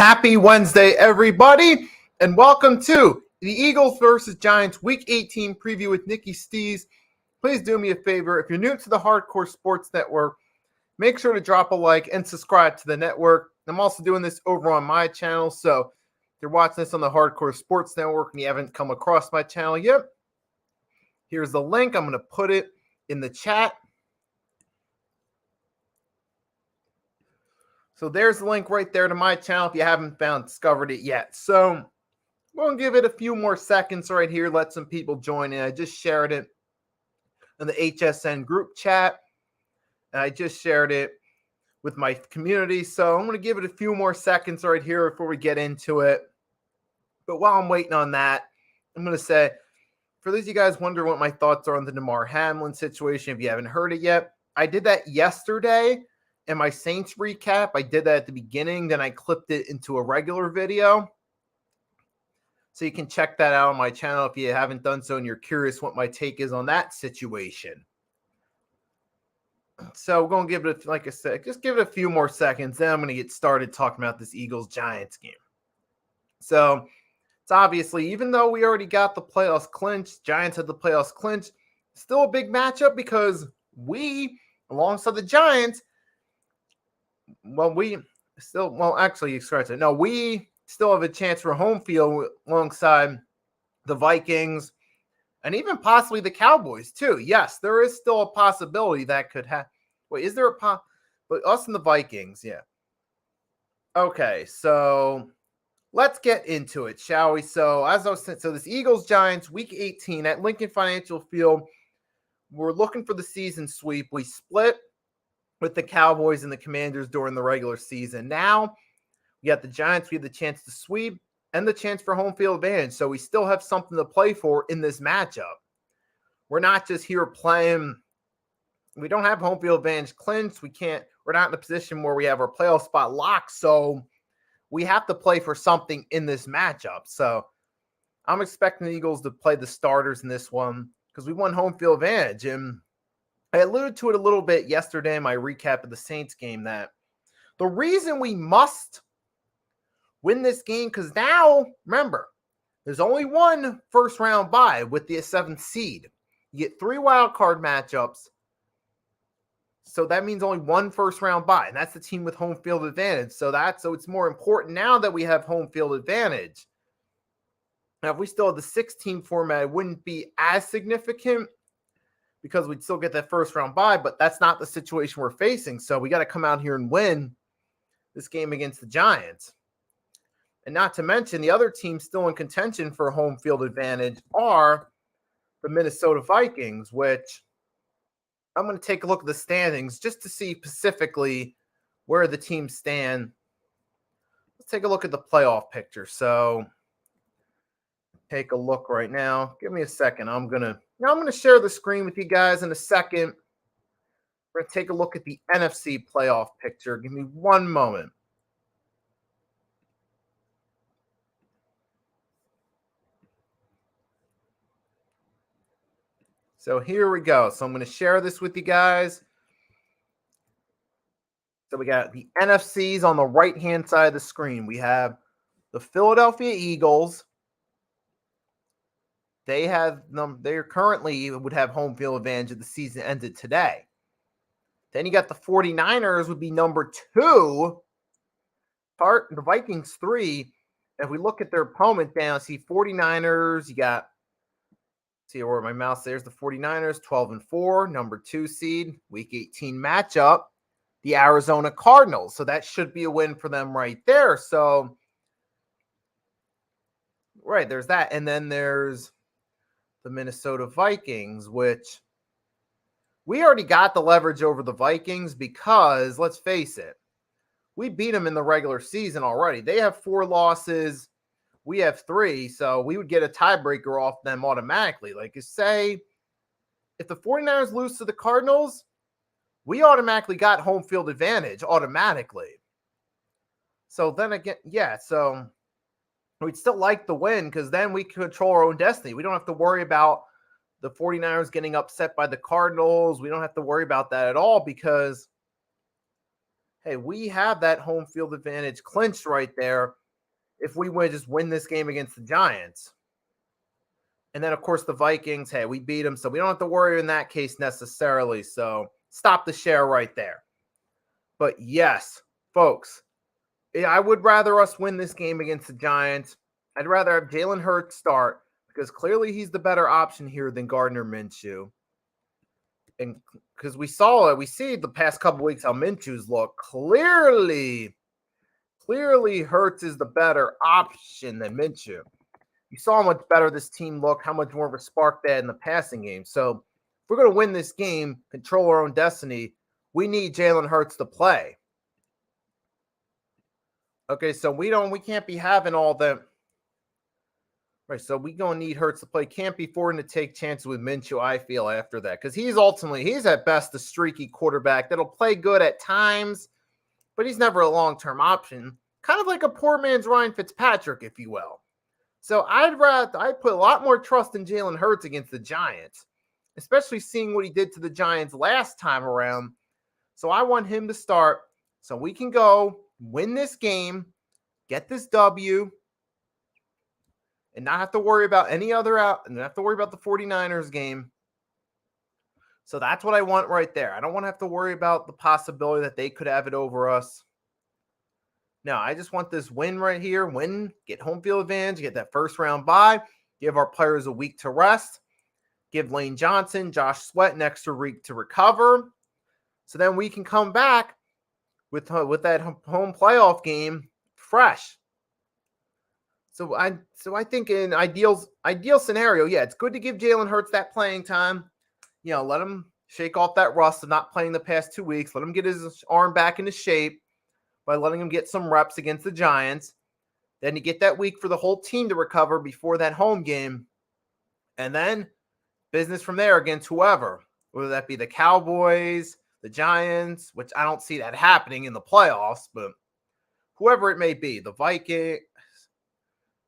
happy Wednesday, everybody, and welcome to the Eagles versus Giants Week 18 preview with Nicky Stees. Please do me a favor. If you're new to the Hardcore Sports Network, make sure to drop a like and subscribe to the network. I'm also doing this over on my channel, so if you're watching this on the Hardcore Sports Network and you haven't come across my channel yet, here's the link. I'm going to put it in the chat. So there's the link right there to my channel if you haven't discovered it yet. So we're going to give it a few more seconds right here. Let some people join in. I just shared it in the HSN group chat. And I just shared it with my community. So I'm going to give it a few more seconds right here before we get into it. But while I'm waiting on that, I'm going to say, for those of you guys wondering what my thoughts are on the Damar Hamlin situation, if you haven't heard it yet, I did that yesterday. In my Saints recap, I did that at the beginning. Then I clipped it into a regular video. So you can check that out on my channel if you haven't done so and you're curious what my take is on that situation. So we're going to give it, like I said, just give it a few more seconds. Then I'm going to get started talking about this Eagles-Giants game. So it's obviously, even though we already got the playoffs clinched, Giants had the playoffs clinched, still a big matchup because we, alongside the Giants, we still have a chance for home field alongside the Vikings and even possibly the Cowboys too. Yes, there is still a possibility that could happen. Wait, is there but us and the Vikings, yeah. Okay, so let's get into it, shall we? So as I was saying, this Eagles-Giants Week 18 at Lincoln Financial Field, we're looking for the season sweep. We split with the Cowboys and the Commanders during the regular season. Now, we got the Giants. We have the chance to sweep and the chance for home field advantage. So we still have something to play for in this matchup. We're not just here playing. We don't have home field advantage clinched. We're not in a position where we have our playoff spot locked. So we have to play for something in this matchup. So I'm expecting the Eagles to play the starters in this one because we won home field advantage. And I alluded to it a little bit yesterday in my recap of the Saints game that the reason we must win this game, because now, remember, there's only one first-round bye with the 7th seed. You get 3 wild card matchups, so that means only one first-round bye, and that's the team with home field advantage. So it's more important now that we have home field advantage. Now, if we still had the 6-team format, it wouldn't be as significant, because we'd still get that first-round bye, but that's not the situation we're facing. So we got to come out here and win this game against the Giants. And not to mention, the other teams still in contention for home field advantage are the Minnesota Vikings, which I'm going to take a look at the standings just to see specifically where the teams stand. Let's take a look at the playoff picture. So take a look right now. Give me a second. I'm going to share the screen with you guys in a second. We're going to take a look at the NFC playoff picture. Give me one moment. So here we go. So I'm going to share this with you guys. So we got the NFCs on the right-hand side of the screen. We have the Philadelphia Eagles. They currently would have home field advantage if the season ended today. Then you got the 49ers would be number 2. The Vikings 3. If we look at their opponent down, see 49ers, you got, see where my mouse, there's the 49ers, 12-4, number 2 seed, Week 18 matchup, the Arizona Cardinals. So that should be a win for them right there. So, right, there's that. And then there's the Minnesota Vikings, which we already got the leverage over the Vikings because, let's face it, we beat them in the regular season already. They have 4 losses. We have 3, so we would get a tiebreaker off them automatically. Like, say, if the 49ers lose to the Cardinals, we automatically got home field advantage automatically. So then again, yeah, so we'd still like the win because then we control our own destiny. We don't have to worry about the 49ers getting upset by the Cardinals. We don't have to worry about that at all because hey, we have that home field advantage clinched right there if we just win this game against the Giants. And then, of course, the Vikings, hey, we beat them, so we don't have to worry in that case necessarily. So stop the share right there. But yes, folks, I would rather us win this game against the Giants. I'd rather have Jalen Hurts start because clearly he's the better option here than Gardner Minshew. And because we see the past couple weeks how Minshew's look. Clearly Hurts is the better option than Minshew. You saw how much better this team looked, how much more of a spark they had in the passing game. So if we're going to win this game, control our own destiny, we need Jalen Hurts to play. Okay, so we can't be having all the right. So we gonna need Hurts to play. Can't be affording to take chances with Minshew, I feel, after that. Because he's at best a streaky quarterback that'll play good at times, but he's never a long-term option. Kind of like a poor man's Ryan Fitzpatrick, if you will. So I'd put a lot more trust in Jalen Hurts against the Giants, especially seeing what he did to the Giants last time around. So I want him to start so we can go win this game, get this W, and not have to worry about any other out, and not have to worry about the 49ers game. So that's what I want right there. I don't want to have to worry about the possibility that they could have it over us. No, I just want this win right here. Win, get home field advantage, get that first round bye, give our players a week to rest, give Lane Johnson, Josh Sweat an extra week to recover. So then we can come back with that home playoff game fresh. So I think in ideal scenario, yeah, it's good to give Jalen Hurts that playing time. You know, let him shake off that rust of not playing the past 2 weeks. Let him get his arm back into shape by letting him get some reps against the Giants. Then you get that week for the whole team to recover before that home game. And then business from there against whoever, whether that be the Cowboys, the Giants, which I don't see that happening in the playoffs, but whoever it may be, the Vikings,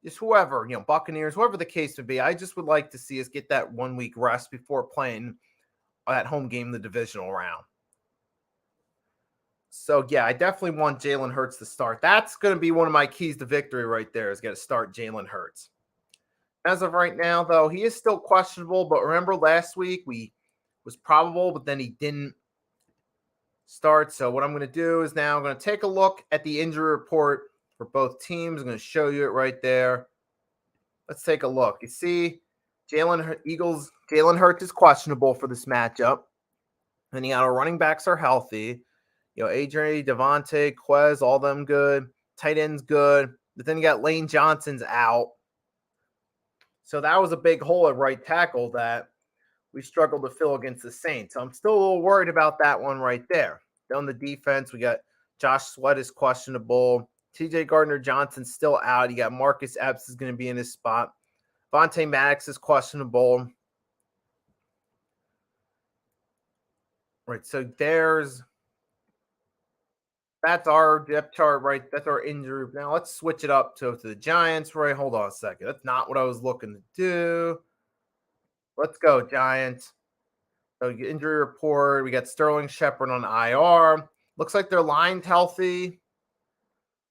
just whoever, Buccaneers, whoever the case would be. I just would like to see us get that 1 week rest before playing that home game, the divisional round. So, yeah, I definitely want Jalen Hurts to start. That's going to be one of my keys to victory right there is going to start Jalen Hurts. As of right now, though, he is still questionable. But remember last week was probable, but then he didn't start. So what I'm going to do is now I'm going to take a look at the injury report for both teams. I'm going to show you it right there. Let's take a look. You see Jalen Hurts is questionable for this matchup. And our running backs are healthy. AJ, Devontae, Quez, all them good. Tight ends good. But then you got Lane Johnson's out. So that was a big hole at right tackle that we struggled to fill against the Saints. So I'm still a little worried about that one right there. On the defense, we got Josh Sweat is questionable. TJ Gardner-Johnson's still out. You got Marcus Epps is going to be in his spot. Vontae Maddox is questionable. Right, so that's our depth chart, right? That's our injury. Now let's switch it up to the Giants, right? Hold on a second. That's not what I was looking to do. Let's go, Giants. So injury report. We got Sterling Shepard on IR. Looks like their line's healthy.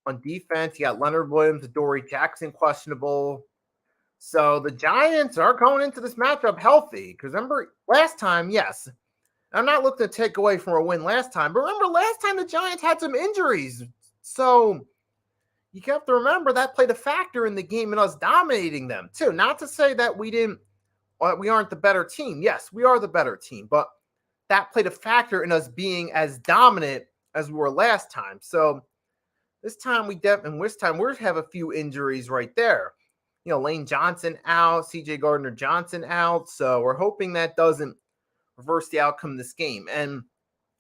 On defense, you got Leonard Williams, Dory Jackson questionable. So the Giants are going into this matchup healthy. Because remember, last time, yes, I'm not looking to take away from a win last time, but remember last time the Giants had some injuries. So you have to remember that played a factor in the game and us dominating them too. Not to say that we aren't the better team. Yes, we are the better team, but that played a factor in us being as dominant as we were last time. So this time we have a few injuries right there. Lane Johnson out, CJ Gardner-Johnson out. So we're hoping that doesn't reverse the outcome of this game. And you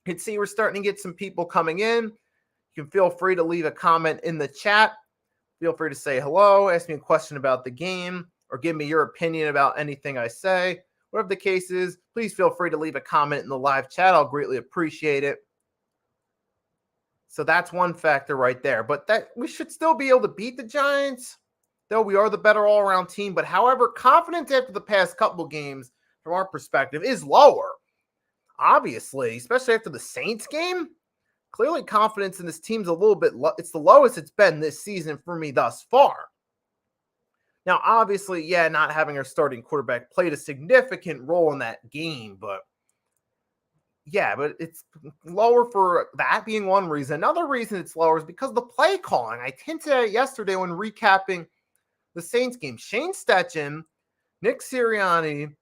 can see we're starting to get some people coming in. You can feel free to leave a comment in the chat. Feel free to say hello, ask me a question about the game, or give me your opinion about anything I say. Whatever the case is, please feel free to leave a comment in the live chat. I'll greatly appreciate it. So that's one factor right there. But that we should still be able to beat the Giants, though we are the better all-around team. But however, confidence after the past couple games from our perspective is lower. Obviously, especially after the Saints game. clearly confidence in this team's a little bit it's the lowest it's been this season for me thus far. Now, obviously, yeah, not having our starting quarterback played a significant role in that game, but yeah, but it's lower for that being one reason. Another reason it's lower is because of the play calling. I hinted at it yesterday when recapping the Saints game. Shane Steichen, Nick Sirianni,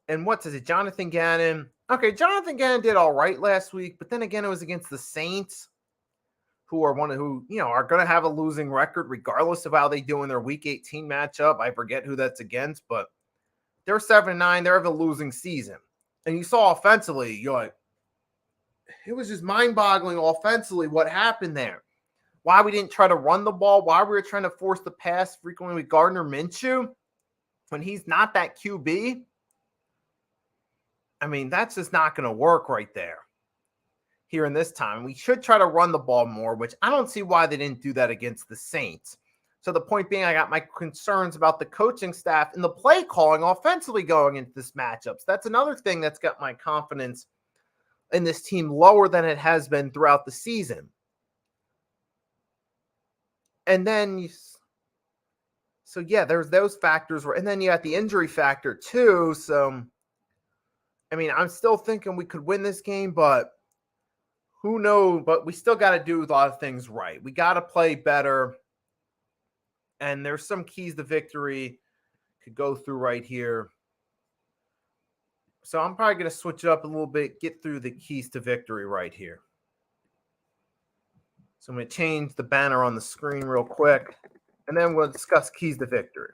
and Jonathan Gannon. Okay, Jonathan Gannon did all right last week, but then again, it was against the Saints, who are are going to have a losing record regardless of how they do in their Week 18 matchup. I forget who that's against, but they're 7-9. They're having a losing season. And you saw offensively, you're like, it was just mind-boggling offensively what happened there. Why we didn't try to run the ball, why we were trying to force the pass frequently with Gardner Minshew when he's not that QB. I mean, that's just not going to work right there here in this time. We should try to run the ball more, which I don't see why they didn't do that against the Saints. So the point being, I got my concerns about the coaching staff and the play calling offensively going into this matchup. So that's another thing that's got my confidence in this team lower than it has been throughout the season. And then, there's those factors. And then you got the injury factor too. So, I mean, I'm still thinking we could win this game, but who knows? But we still got to do a lot of things right. We got to play better. And there's some keys to victory could go through right here. So I'm probably going to switch it up a little bit, get through the keys to victory right here. So I'm going to change the banner on the screen real quick, and then we'll discuss keys to victory.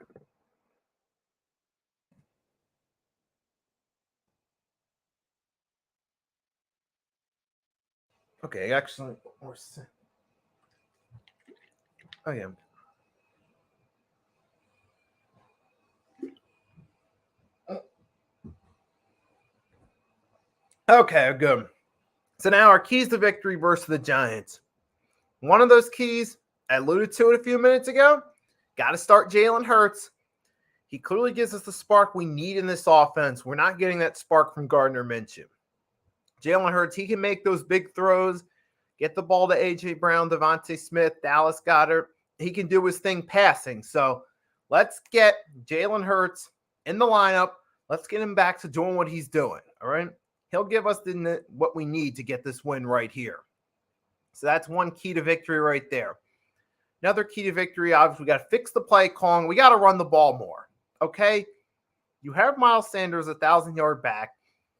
Okay, actually, oh yeah. Okay, good. So now our keys to victory versus the Giants. One of those keys, I alluded to it a few minutes ago, got to start Jalen Hurts. He clearly gives us the spark we need in this offense. We're not getting that spark from Gardner Minshew. Jalen Hurts, he can make those big throws, get the ball to A.J. Brown, Devontae Smith, Dallas Goedert. He can do his thing passing. So let's get Jalen Hurts in the lineup. Let's get him back to doing what he's doing, all right? He'll give us what we need to get this win right here. So that's one key to victory right there. Another key to victory, obviously, we got to fix the play calling. We got to run the ball more, okay? You have Miles Sanders, 1,000-yard back,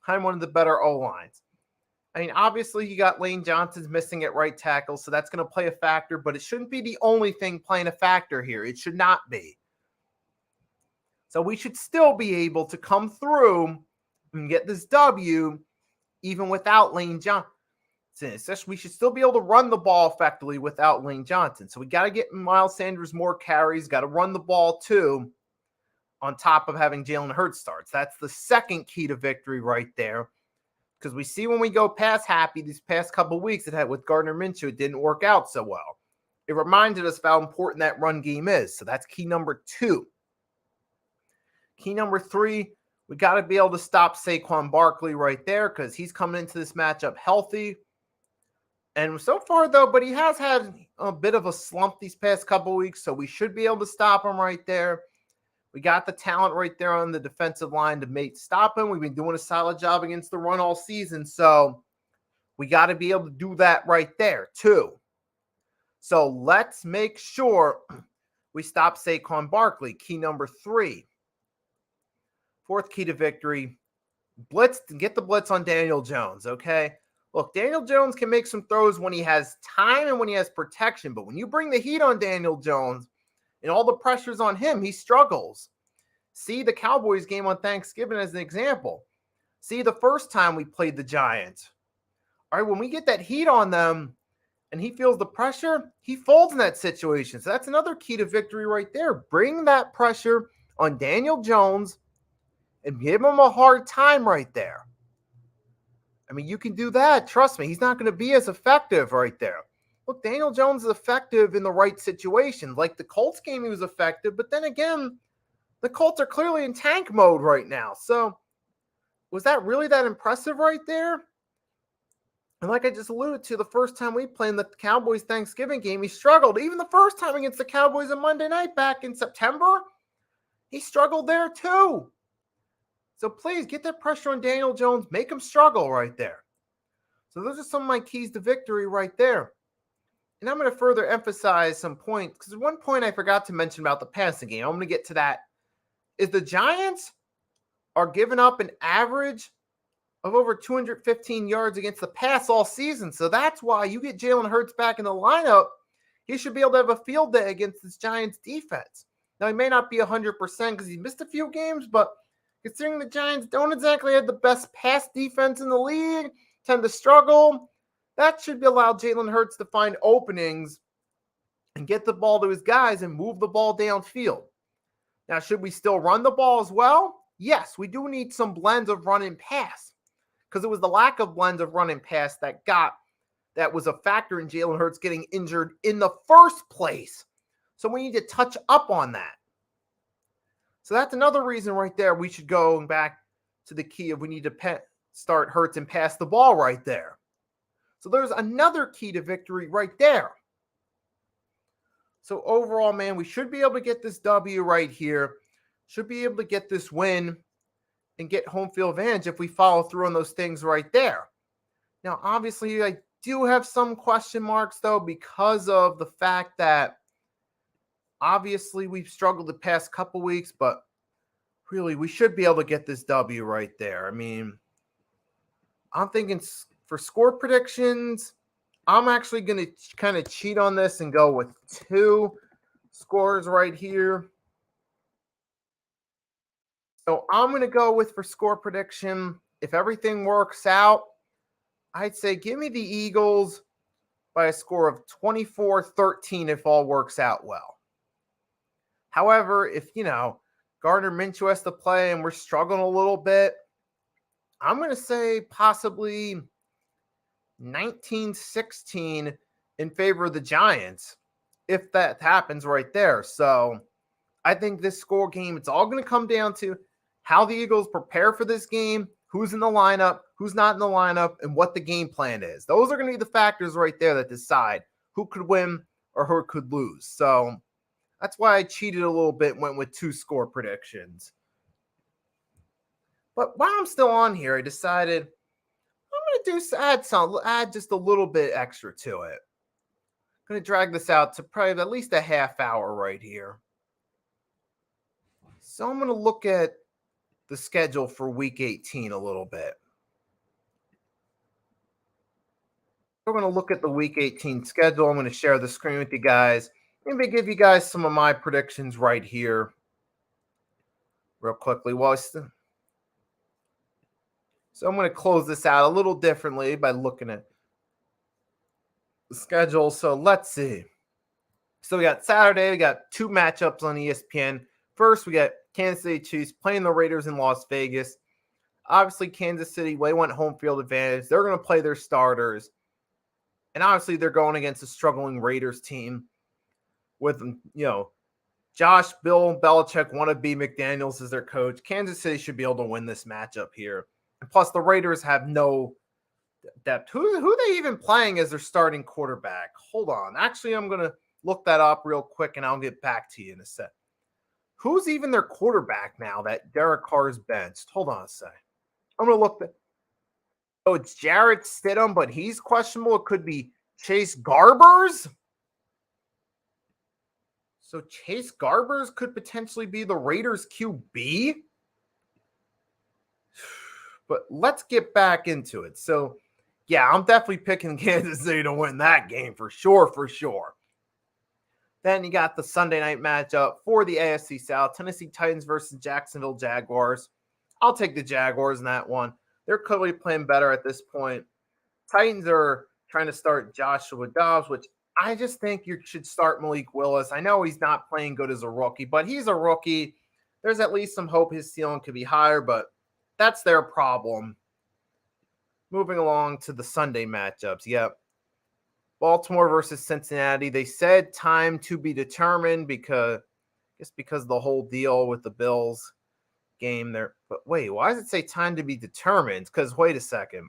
behind one of the better O-lines. I mean, obviously, you got Lane Johnson's missing at right tackle, so that's going to play a factor, but it shouldn't be the only thing playing a factor here. It should not be. So we should still be able to come through and get this W even without Lane Johnson. We should still be able to run the ball effectively without Lane Johnson. So we got to get Miles Sanders more carries, got to run the ball too, on top of having Jalen Hurts starts. That's the second key to victory right there. Because we see when we go past Happy these past couple of weeks with Gardner Minshew, it didn't work out so well. It reminded us of how important that run game is. So that's key number 2. Key number 3, we got to be able to stop Saquon Barkley right there because he's coming into this matchup healthy. And so far, though, but he has had a bit of a slump these past couple of weeks, so we should be able to stop him right there. We got the talent right there on the defensive line to stop him. We've been doing a solid job against the run all season, so we got to be able to do that right there, too. So let's make sure we stop Saquon Barkley. Key number 3. Fourth key to victory, get the blitz on Daniel Jones, okay? Look, Daniel Jones can make some throws when he has time and when he has protection, but when you bring the heat on Daniel Jones and all the pressure's on him, he struggles. See the Cowboys game on Thanksgiving as an example. See the first time we played the Giants. All right, when we get that heat on them and he feels the pressure, he folds in that situation. So that's another key to victory right there. Bring that pressure on Daniel Jones and give him a hard time right there. I mean, you can do that. Trust me, he's not going to be as effective right there. Look, Daniel Jones is effective in the right situation. Like the Colts game, he was effective. But then again, the Colts are clearly in tank mode right now. So was that really that impressive right there? And like I just alluded to, the first time we played in the Cowboys Thanksgiving game, he struggled. Even the first time against the Cowboys on Monday night back in September, he struggled there too. So please get that pressure on Daniel Jones. Make him struggle right there. So those are some of my keys to victory right there. And I'm going to further emphasize some points, because one point I forgot to mention about the passing game, I'm going to get to that, is the Giants are giving up an average of over 215 yards against the pass all season. So that's why you get Jalen Hurts back in the lineup, he should be able to have a field day against this Giants defense. Now, he may not be 100% because he missed a few games, but considering the Giants don't exactly have the best pass defense in the league, tend to struggle, that should allow Jalen Hurts to find openings and get the ball to his guys and move the ball downfield. Now, should we still run the ball as well? Yes, we do need some blends of run and pass, because it was the lack of blends of run and pass that was a factor in Jalen Hurts getting injured in the first place. So we need to touch up on that. So that's another reason right there we should go back to the key of we need to start Hurts and pass the ball right there. So there's another key to victory right there. So overall, man, we should be able to get this W right here. Should be able to get this win and get home field advantage if we follow through on those things right there. Now, obviously, I do have some question marks, though, because of the fact that obviously we've struggled the past couple weeks, but really, we should be able to get this W right there. I mean, I'm thinking for score predictions, I'm actually going to kind of cheat on this and go with 2 scores right here. So I'm going to go with, for score prediction, if everything works out, I'd say give me the Eagles by a score of 24-13 if all works out well. However, if, Gardner Minshew has to play and we're struggling a little bit, I'm going to say possibly 19-16 in favor of the Giants, if that happens right there. So I think this score game, it's all going to come down to how the Eagles prepare for this game, who's in the lineup, who's not in the lineup, and what the game plan is. Those are going to be the factors right there that decide who could win or who could lose. So that's why I cheated a little bit, went with 2 score predictions. But while I'm still on here, I decided I'm going to add just a little bit extra to it. I'm going to drag this out to probably at least a half hour right here. So I'm going to look at the schedule for week 18 a little bit. We're going to look at the week 18 schedule. I'm going to share the screen with you guys. Maybe give you guys some of my predictions right here real quickly. So I'm going to close this out a little differently by looking at the schedule. So let's see. So we got Saturday. We got 2 matchups on ESPN. First, we got Kansas City Chiefs playing the Raiders in Las Vegas. Obviously, Kansas City, they want home field advantage. They're going to play their starters. And obviously, they're going against a struggling Raiders team with, Josh, Bill Belichick want to be McDaniels as their coach. Kansas City should be able to win this matchup here. And plus, the Raiders have no depth. Who are they even playing as their starting quarterback? Hold on. Actually, I'm going to look that up real quick, and I'll get back to you in a sec. Who's even their quarterback now that Derek Carr's benched? Hold on a sec. I'm going to look. Oh, it's Jarrett Stidham, but he's questionable. It could be Chase Garbers. So Chase Garbers could potentially be the Raiders QB. But let's get back into it. So, yeah, I'm definitely picking Kansas City to win that game for sure. Then you got the Sunday night matchup for the AFC South, Tennessee Titans versus Jacksonville Jaguars. I'll take the Jaguars in that one. They're clearly playing better at this point. Titans are trying to start Joshua Dobbs, which I just think you should start Malik Willis. I know he's not playing good as a rookie, but he's a rookie. There's at least some hope his ceiling could be higher, but that's their problem. Moving along to the Sunday matchups. Yep. Baltimore versus Cincinnati. They said time to be determined because of the whole deal with the Bills game there. But wait, why does it say time to be determined? Because wait a second.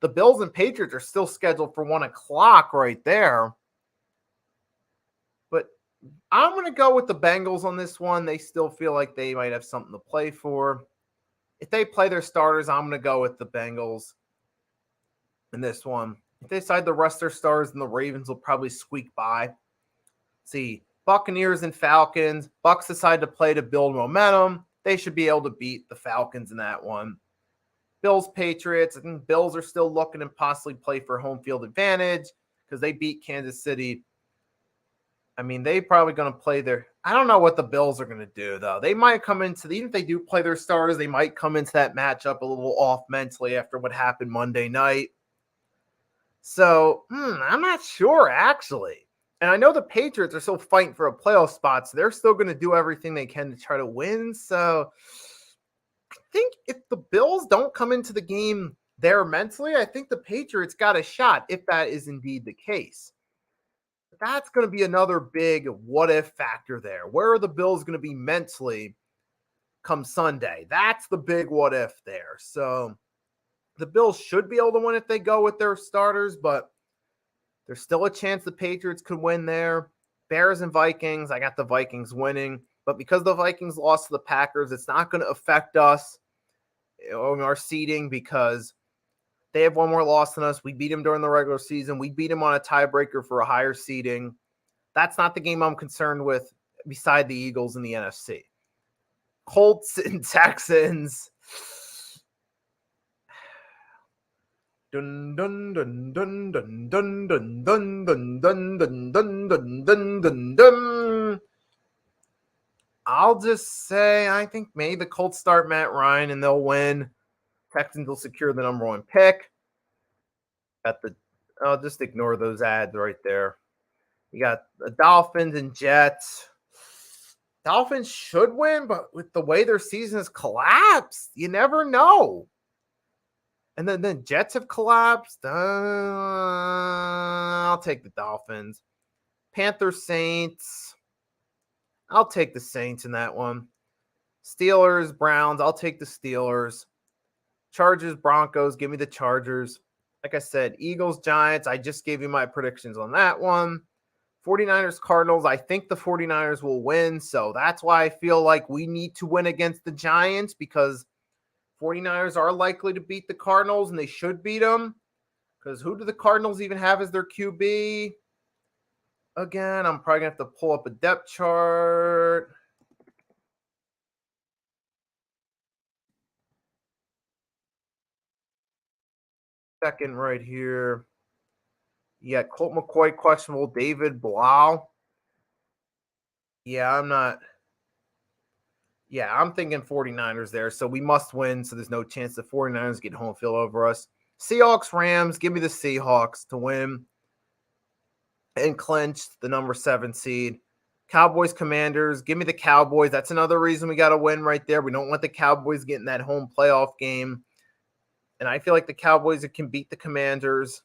The Bills and Patriots are still scheduled for 1 o'clock right there. But I'm going to go with the Bengals on this one. They still feel like they might have something to play for. If they play their starters, I'm going to go with the Bengals in this one. If they decide to rest their stars, then the Ravens will probably squeak by. See, Buccaneers and Falcons. Bucs decide to play to build momentum. They should be able to beat the Falcons in that one. Bills, Patriots. I think Bills are still looking to possibly play for home field advantage because they beat Kansas City. I mean, they probably going to play their – I don't know what the Bills are going to do, though. They might come into – even if they do play their starters, they might come into that matchup a little off mentally after what happened Monday night. So, I'm not sure, actually. And I know the Patriots are still fighting for a playoff spot, so they're still going to do everything they can to try to win. So, I think if the Bills don't come into the game there mentally, I think the Patriots got a shot if that is indeed the case. That's going to be another big what-if factor there. Where are the Bills going to be mentally come Sunday? That's the big what-if there. So the Bills should be able to win if they go with their starters, but there's still a chance the Patriots could win there. Bears and Vikings, I got the Vikings winning. But because the Vikings lost to the Packers, it's not going to affect us in our seeding because they have one more loss than us. We beat them during the regular season. We beat them on a tiebreaker for a higher seeding. That's not the game I'm concerned with beside the Eagles in the NFC. Colts and Texans. Dun dun dun dun dun dun dun dun dun dun dun dun dun dun dun dun. I'll just say I think maybe the Colts start Matt Ryan and they'll win. Texans will secure the number 1 pick. I'll just ignore those ads right there. You got the Dolphins and Jets. Dolphins should win, but with the way their season has collapsed, you never know. And then Jets have collapsed. I'll take the Dolphins. Panthers, Saints. I'll take the Saints in that one. Steelers, Browns. I'll take the Steelers. Chargers, Broncos. Give me the Chargers. Like I said, Eagles, Giants. I just gave you my predictions on that one. 49ers, Cardinals. I think the 49ers will win. So that's why I feel like we need to win against the Giants because 49ers are likely to beat the Cardinals, and they should beat them. Because who do the Cardinals even have as their QB? Again, I'm probably going to have to pull up a depth chart. Second right here. You got Colt McCoy questionable. David Blau. I'm thinking 49ers there. So we must win. So there's no chance the 49ers get home field over us. Seahawks, Rams. Give me the Seahawks to win and clinch the number 7 seed. Cowboys, Commanders. Give me the Cowboys. That's another reason we got to win right there. We don't want the Cowboys getting that home playoff game. And I feel like the Cowboys can beat the Commanders.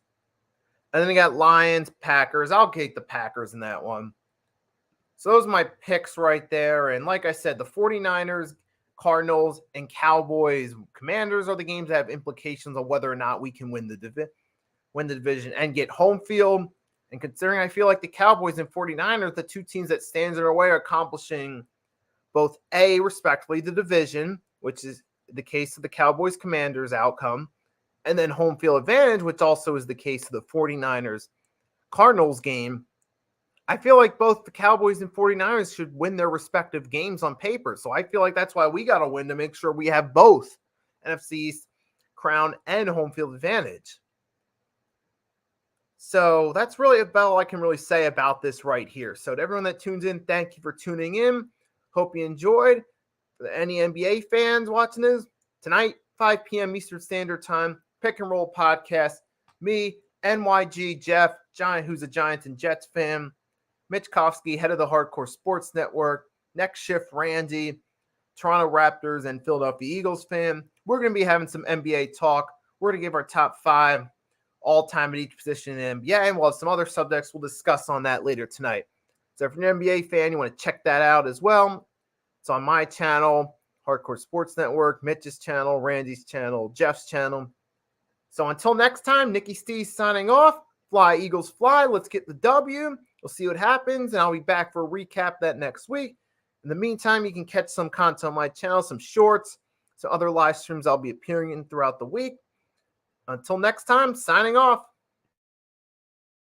And then we got Lions, Packers. I'll take the Packers in that one. So those are my picks right there. And like I said, the 49ers, Cardinals, and Cowboys, Commanders are the games that have implications on whether or not we can win the division and get home field. And considering I feel like the Cowboys and 49ers, the two teams that stands in our way, are accomplishing both respectively, the division, which is the case of the Cowboys Commanders outcome, and then home field advantage, which also is the case of the 49ers Cardinals game. I feel like both the Cowboys and 49ers should win their respective games on paper. So I feel like that's why we got to win to make sure we have both NFC East crown and home field advantage. So that's really about all I can really say about this right here. So to everyone that tunes in, thank you for tuning in. Hope you enjoyed. For any NBA fans watching this, tonight, 5 p.m. Eastern Standard Time, Pick and Roll Podcast. Me, NYG, Jeff, Giant, who's a Giants and Jets fan. Mitch Kofsky, head of the Hardcore Sports Network. Next Shift, Randy, Toronto Raptors and Philadelphia Eagles fan. We're going to be having some NBA talk. We're going to give our top 5 all-time at each position in the NBA, and we'll have some other subjects we'll discuss on that later tonight. So if you're an NBA fan, you want to check that out as well. It's on my channel, Hardcore Sports Network, Mitch's channel, Randy's channel, Jeff's channel. So until next time, Nicky Stees signing off. Fly, Eagles, fly. Let's get the W. We'll see what happens, and I'll be back for a recap that next week. In the meantime, you can catch some content on my channel, some shorts, some other live streams I'll be appearing in throughout the week. Until next time, signing off.